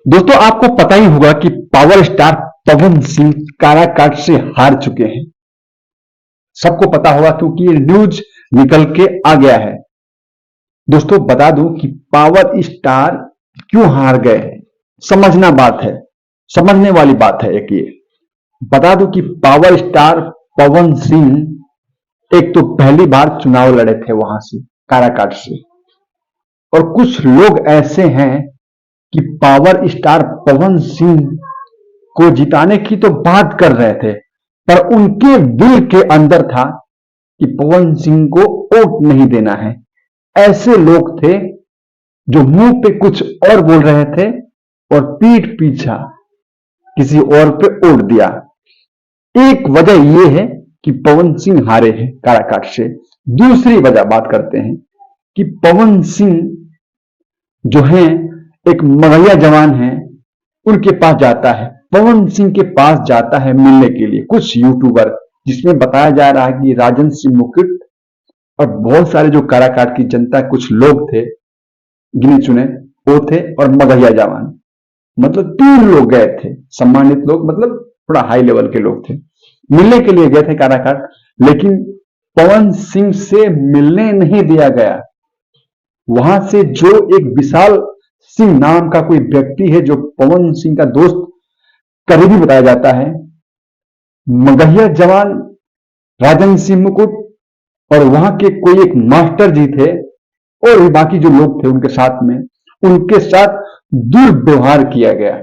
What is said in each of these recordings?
दोस्तों आपको पता ही होगा कि पावर स्टार पवन सिंह काराकाट से हार चुके हैं। सबको पता होगा क्योंकि ये न्यूज निकल के आ गया है। दोस्तों बता दूं कि पावर स्टार क्यों हार गए हैं। समझना बात है, समझने वाली बात है। एक ये बता दूं कि पावर स्टार पवन सिंह एक तो पहली बार चुनाव लड़े थे वहां से, काराकाट से, और कुछ लोग ऐसे हैं कि पावर स्टार पवन सिंह को जिताने की तो बात कर रहे थे, पर उनके दिल के अंदर था कि पवन सिंह को वोट नहीं देना है। ऐसे लोग थे जो मुंह पे कुछ और बोल रहे थे और पीठ पीछा किसी और पे वोट दिया। एक वजह यह है कि पवन सिंह हारे हैं काराकाट से। दूसरी वजह बात करते हैं कि पवन सिंह जो है एक मगहिया जवान है, उनके पास जाता है, पवन सिंह के पास जाता है मिलने के लिए कुछ यूट्यूबर, जिसमें बताया जा रहा है कि राजन सिंह मुकुट और बहुत सारे जो काराकाट की जनता, कुछ लोग थे गिने चुने, वो थे, और मगहिया जवान, मतलब 3 लोग गए थे, सम्मानित लोग, मतलब थोड़ा हाई लेवल के लोग थे, मिलने के लिए गए थे काराकाट। लेकिन पवन सिंह से मिलने नहीं दिया गया। वहां से जो एक विशाल सिंह नाम का कोई व्यक्ति है जो पवन सिंह का दोस्त करीबी बताया जाता है, मगहिया जवान राजन सिंह मुकुट और वहां के कोई एक मास्टर जी थे और भी बाकी जो लोग थे उनके साथ में, उनके साथ दुर्व्यवहार किया गया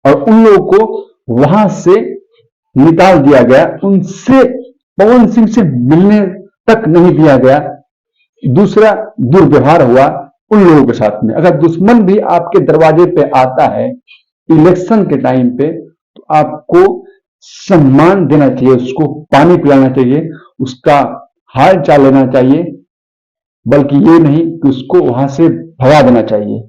और उन लोगों को वहां से निकाल दिया गया। उनसे पवन सिंह से मिलने तक नहीं दिया गया। दूसरा दुर्व्यवहार हुआ उन लोगों के साथ में। अगर दुश्मन भी आपके दरवाजे पे आता है इलेक्शन के टाइम पे, तो आपको सम्मान देना चाहिए, उसको पानी पिलाना चाहिए, उसका हाल चाल लेना चाहिए, बल्कि ये नहीं कि उसको वहां से भगा देना चाहिए।